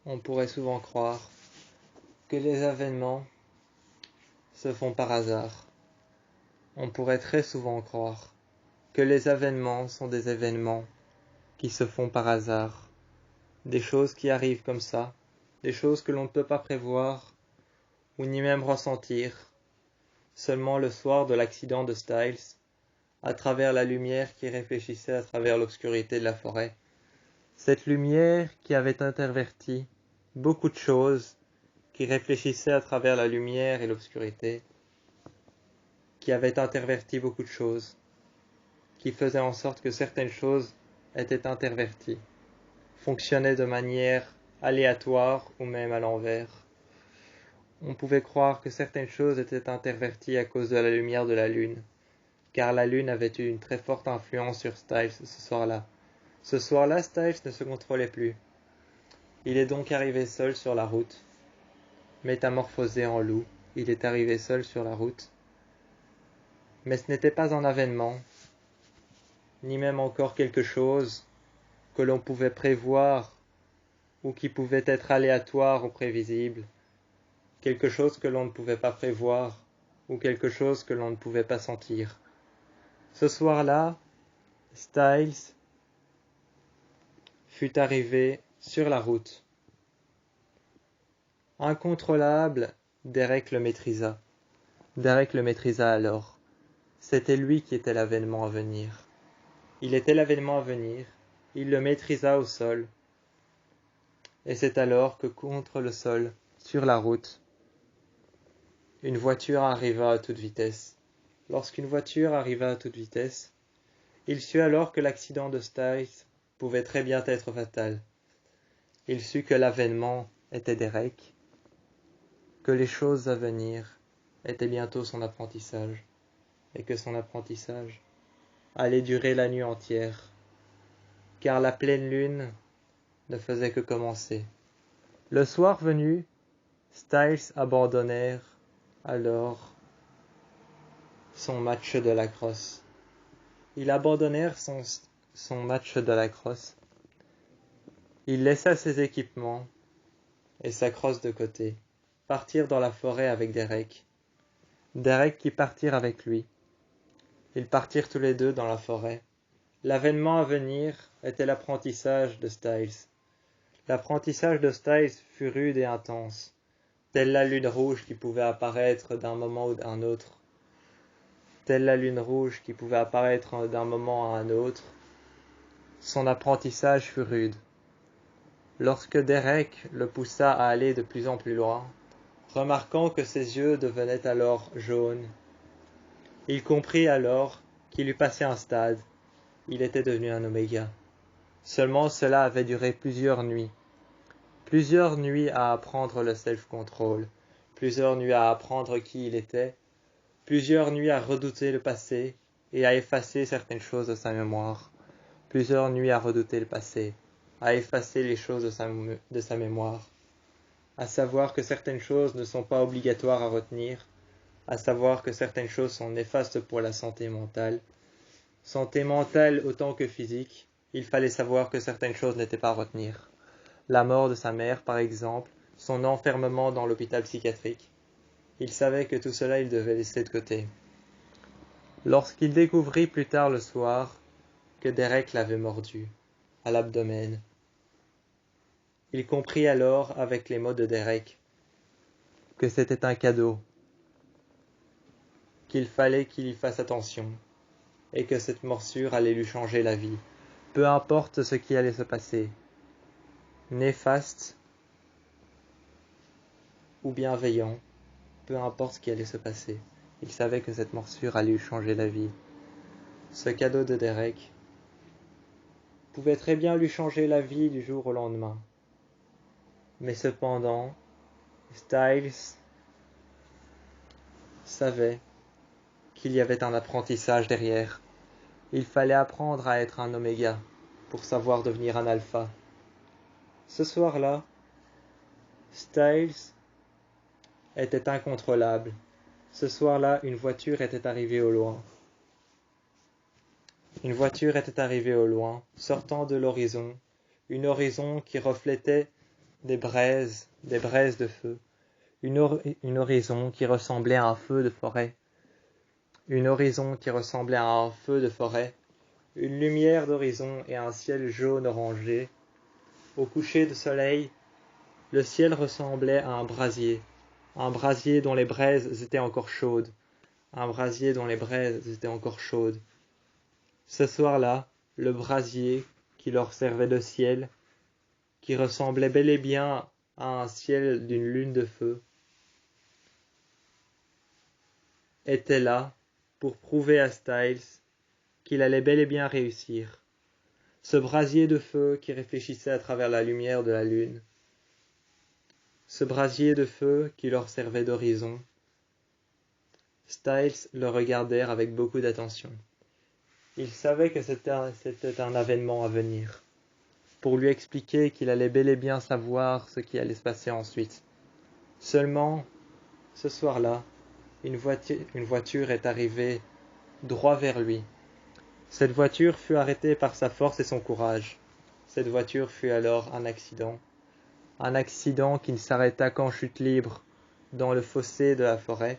On pourrait souvent croire que les événements se font par hasard. On pourrait très souvent croire que les événements sont des événements qui se font par hasard, des choses qui arrivent comme ça, des choses que l'on ne peut pas prévoir ou ni même ressentir, seulement le soir de l'accident de Styles, à travers la lumière qui réfléchissait à travers l'obscurité de la forêt. Cette lumière qui avait interverti beaucoup de choses, qui réfléchissait à travers la lumière et l'obscurité, qui avait interverti beaucoup de choses, qui faisait en sorte que certaines choses étaient interverties, fonctionnaient de manière aléatoire ou même à l'envers. On pouvait croire que certaines choses étaient interverties à cause de la lumière de la lune, car la lune avait eu une très forte influence sur Styles ce soir-là. Ce soir-là, Styles ne se contrôlait plus. Il est donc arrivé seul sur la route. Métamorphosé en loup, il est arrivé seul sur la route. Mais ce n'était pas un avènement, ni même encore quelque chose que l'on pouvait prévoir ou qui pouvait être aléatoire ou prévisible, quelque chose que l'on ne pouvait pas prévoir ou quelque chose que l'on ne pouvait pas sentir. Ce soir-là, Styles fut arrivé sur la route. Incontrôlable, Derek le maîtrisa. Derek le maîtrisa alors. C'était lui qui était l'avènement à venir. Il était l'avènement à venir, il le maîtrisa au sol. Et c'est alors que contre le sol, sur la route, une voiture arriva à toute vitesse. Lorsqu'une voiture arriva à toute vitesse, il sut alors que l'accident de Styles pouvait très bien être fatal. Il sut que l'avènement était Derek, que les choses à venir étaient bientôt son apprentissage, et que son apprentissage allait durer la nuit entière, car la pleine lune ne faisait que commencer. Le soir venu, Styles abandonnèrent alors son match de lacrosse. Ils abandonnèrent son match de lacrosse. Il laissa ses équipements et sa crosse de côté, partir dans la forêt avec Derek. Derek qui partirent avec lui. Ils partirent tous les deux dans la forêt. L'avènement à venir était l'apprentissage de Styles. L'apprentissage de Styles fut rude et intense, telle la lune rouge qui pouvait apparaître d'un moment ou d'un autre. Telle la lune rouge qui pouvait apparaître d'un moment à un autre. Son apprentissage fut rude. Lorsque Derek le poussa à aller de plus en plus loin, remarquant que ses yeux devenaient alors jaunes, il comprit alors qu'il eût passé un stade. Il était devenu un oméga. Seulement cela avait duré plusieurs nuits à apprendre le self-control, plusieurs nuits à apprendre qui il était, plusieurs nuits à redouter le passé et à effacer certaines choses de sa mémoire, plusieurs nuits à redouter le passé, à effacer les choses de sa mémoire, à savoir que certaines choses ne sont pas obligatoires à retenir, à savoir que certaines choses sont néfastes pour la santé mentale autant que physique. Il fallait savoir que certaines choses n'étaient pas à retenir. La mort de sa mère, par exemple, son enfermement dans l'hôpital psychiatrique. Il savait que tout cela il devait laisser de côté. Lorsqu'il découvrit plus tard le soir que Derek l'avait mordu, à l'abdomen, il comprit alors, avec les mots de Derek, que c'était un cadeau, qu'il fallait qu'il y fasse attention, et que cette morsure allait lui changer la vie, peu importe ce qui allait se passer, néfaste ou bienveillant, peu importe ce qui allait se passer. Il savait que cette morsure allait lui changer la vie. Ce cadeau de Derek pouvait très bien lui changer la vie du jour au lendemain. Mais cependant, Styles savait qu'il y avait un apprentissage derrière. Il fallait apprendre à être un oméga pour savoir devenir un alpha. Ce soir-là, Styles était incontrôlable. Ce soir-là, une voiture était arrivée au loin. Une voiture était arrivée au loin, sortant de l'horizon, une horizon qui reflétait des braises de feu, une horizon qui ressemblait à un feu de forêt, une horizon qui ressemblait à un feu de forêt, une lumière d'horizon et un ciel jaune orangé. Au coucher de soleil, le ciel ressemblait à un brasier dont les braises étaient encore chaudes, un brasier dont les braises étaient encore chaudes. Ce soir-là, le brasier qui leur servait de ciel, qui ressemblait bel et bien à un ciel d'une lune de feu, était là pour prouver à Styles qu'il allait bel et bien réussir. Ce brasier de feu qui réfléchissait à travers la lumière de la lune, ce brasier de feu qui leur servait d'horizon. Styles le regardèrent avec beaucoup d'attention. Il savait que c'était un avènement à venir, pour lui expliquer qu'il allait bel et bien savoir ce qui allait se passer ensuite. Seulement, ce soir-là, une voiture est arrivée droit vers lui. Cette voiture fut arrêtée par sa force et son courage. Cette voiture fut alors un accident qui ne s'arrêta qu'en chute libre dans le fossé de la forêt.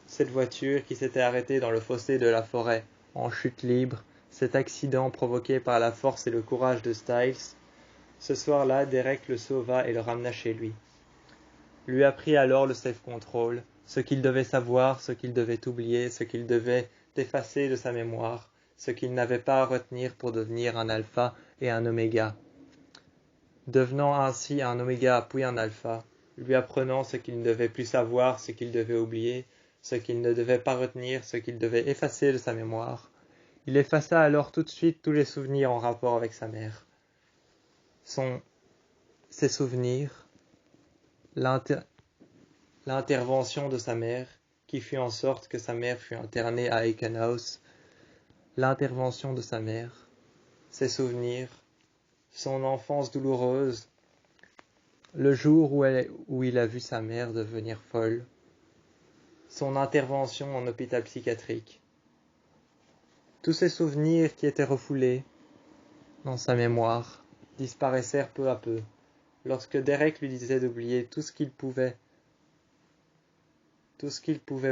Cette voiture qui s'était arrêtée dans le fossé de la forêt en chute libre, cet accident provoqué par la force et le courage de Styles, ce soir-là, Derek le sauva et le ramena chez lui apprit alors le self-control, ce qu'il devait savoir, ce qu'il devait oublier, ce qu'il devait effacer de sa mémoire, ce qu'il n'avait pas à retenir pour devenir un alpha et un oméga. Devenant ainsi un oméga puis un alpha, lui apprenant ce qu'il ne devait plus savoir, ce qu'il devait oublier, ce qu'il ne devait pas retenir, ce qu'il devait effacer de sa mémoire. Il effaça alors tout de suite tous les souvenirs en rapport avec sa mère. Ses souvenirs, l'intervention de sa mère, qui fit en sorte que sa mère fut internée à Aiken House, l'intervention de sa mère, ses souvenirs, son enfance douloureuse, le jour où il a vu sa mère devenir folle, son intervention en hôpital psychiatrique. Tous ces souvenirs qui étaient refoulés dans sa mémoire disparaissèrent peu à peu, lorsque Derek lui disait d'oublier tout ce qu'il pouvait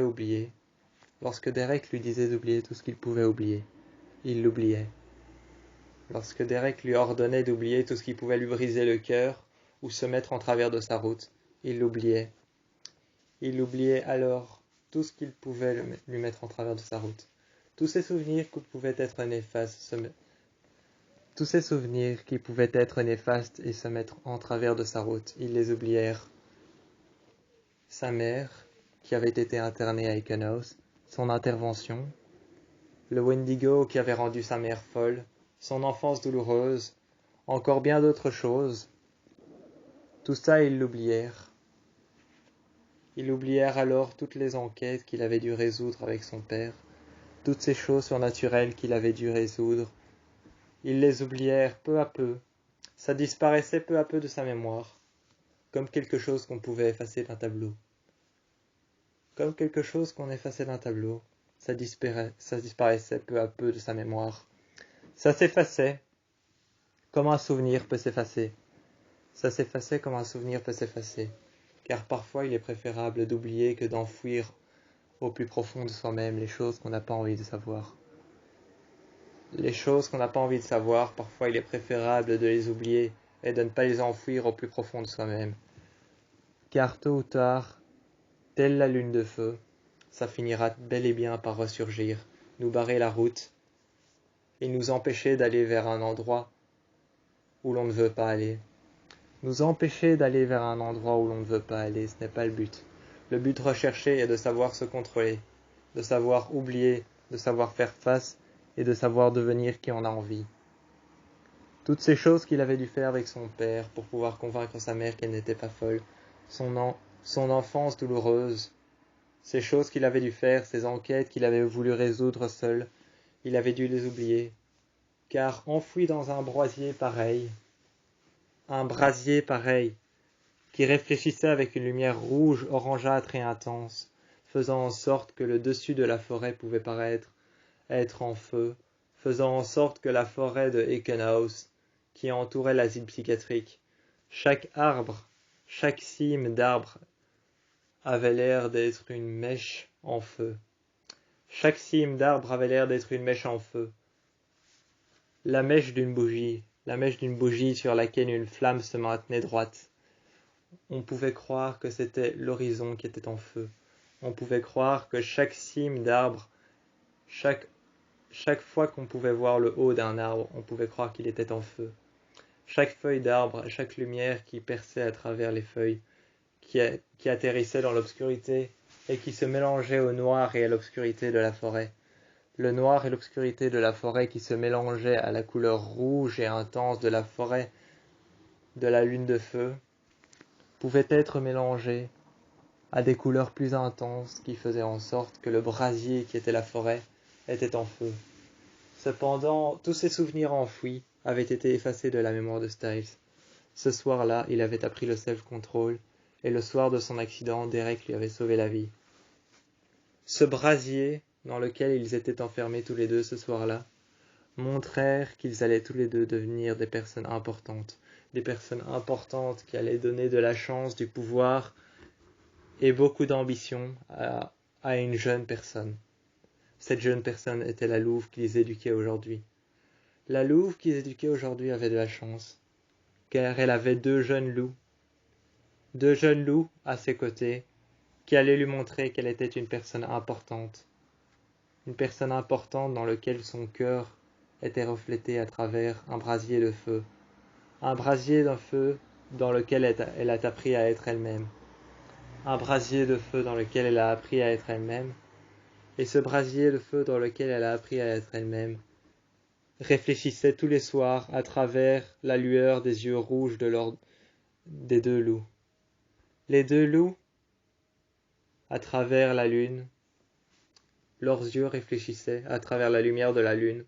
oublier. Lorsque Derek lui disait d'oublier tout ce qu'il pouvait oublier, il l'oubliait. Lorsque Derek lui ordonnait d'oublier tout ce qui pouvait lui briser le cœur ou se mettre en travers de sa route, il l'oubliait. Il oubliait alors tout ce qu'il pouvait lui mettre en travers de sa route. Tous ces souvenirs qui pouvaient être néfastes et se mettre en travers de sa route, ils les oublièrent. Sa mère, qui avait été internée à Aiken House, son intervention, le Wendigo qui avait rendu sa mère folle, son enfance douloureuse, encore bien d'autres choses. Tout ça, ils l'oublièrent. Ils oublièrent alors toutes les enquêtes qu'il avait dû résoudre avec son père, toutes ces choses surnaturelles qu'il avait dû résoudre. Ils les oublièrent peu à peu. Ça disparaissait peu à peu de sa mémoire, comme quelque chose qu'on pouvait effacer d'un tableau. Comme quelque chose qu'on effaçait d'un tableau, ça disparaissait peu à peu de sa mémoire. Ça s'effaçait, comme un souvenir peut s'effacer. Ça s'effaçait comme un souvenir peut s'effacer, car parfois il est préférable d'oublier que d'enfouir au plus profond de soi-même les choses qu'on n'a pas envie de savoir. Les choses qu'on n'a pas envie de savoir, parfois il est préférable de les oublier et de ne pas les enfouir au plus profond de soi-même. Car tôt ou tard, telle la lune de feu, ça finira bel et bien par ressurgir, nous barrer la route et nous empêcher d'aller vers un endroit où l'on ne veut pas aller. Nous empêcher d'aller vers un endroit où l'on ne veut pas aller, ce n'est pas le but. Le but recherché est de savoir se contrôler, de savoir oublier, de savoir faire face et de savoir devenir qui on a envie. Toutes ces choses qu'il avait dû faire avec son père pour pouvoir convaincre sa mère qu'elle n'était pas folle, son enfance douloureuse, ces choses qu'il avait dû faire, ces enquêtes qu'il avait voulu résoudre seul, il avait dû les oublier, car enfoui dans un brasier pareil, qui réfléchissait avec une lumière rouge, orangeâtre et intense, faisant en sorte que le dessus de la forêt pouvait être en feu, faisant en sorte que la forêt de Aiken House, qui entourait l'asile psychiatrique, Chaque arbre, chaque cime d'arbre avait l'air d'être une mèche en feu. Chaque cime d'arbre avait l'air d'être une mèche en feu. La mèche d'une bougie sur laquelle une flamme se maintenait droite. On pouvait croire que c'était l'horizon qui était en feu. On pouvait croire que chaque cime d'arbre, chaque fois qu'on pouvait voir le haut d'un arbre, on pouvait croire qu'il était en feu. Chaque feuille d'arbre, chaque lumière qui perçait à travers les feuilles, qui atterrissait dans l'obscurité et qui se mélangeait au noir et à l'obscurité de la forêt. Le noir et l'obscurité de la forêt qui se mélangeaient à la couleur rouge et intense de la forêt de la lune de feu pouvaient être mélangés à des couleurs plus intenses qui faisaient en sorte que le brasier qui était la forêt était en feu. Cependant, tous ces souvenirs enfouis avaient été effacés de la mémoire de Styles. Ce soir-là, il avait appris le self-control, et le soir de son accident, Derek lui avait sauvé la vie. Ce brasier, dans lequel ils étaient enfermés tous les deux ce soir-là, montrèrent qu'ils allaient tous les deux devenir des personnes importantes qui allaient donner de la chance, du pouvoir et beaucoup d'ambition à une jeune personne. Cette jeune personne était la louve qu'ils éduquaient aujourd'hui. La louve qu'ils éduquaient aujourd'hui avait de la chance, car elle avait deux jeunes loups à ses côtés, qui allaient lui montrer qu'elle était une personne importante dans laquelle son cœur était reflété à travers un brasier de feu, un brasier d'un feu dans lequel elle a appris à être elle-même, un brasier de feu dans lequel elle a appris à être elle-même, et ce brasier de feu dans lequel elle a appris à être elle-même réfléchissait tous les soirs à travers la lueur des yeux rouges des deux loups. Les deux loups, à travers la lune, leurs yeux réfléchissaient à travers la lumière de la lune.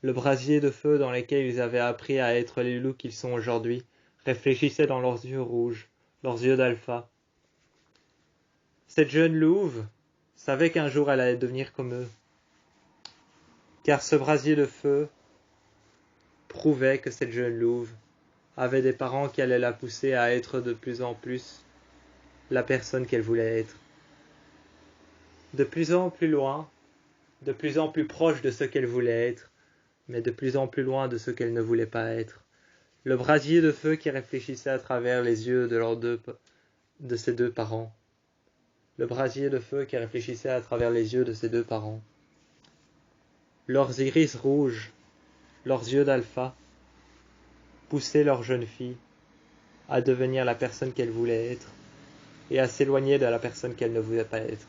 Le brasier de feu dans lequel ils avaient appris à être les loups qu'ils sont aujourd'hui réfléchissait dans leurs yeux rouges, leurs yeux d'alpha. Cette jeune louve savait qu'un jour elle allait devenir comme eux, car ce brasier de feu prouvait que cette jeune louve avait des parents qui allaient la pousser à être de plus en plus la personne qu'elle voulait être. De plus en plus loin, de plus en plus proche de ce qu'elle voulait être, mais de plus en plus loin de ce qu'elle ne voulait pas être. Le brasier de feu qui réfléchissait à travers les yeux de ses deux parents. Le brasier de feu qui réfléchissait à travers les yeux de ses deux parents. Leurs iris rouges, leurs yeux d'alpha, poussaient leur jeune fille à devenir la personne qu'elle voulait être et à s'éloigner de la personne qu'elle ne voulait pas être.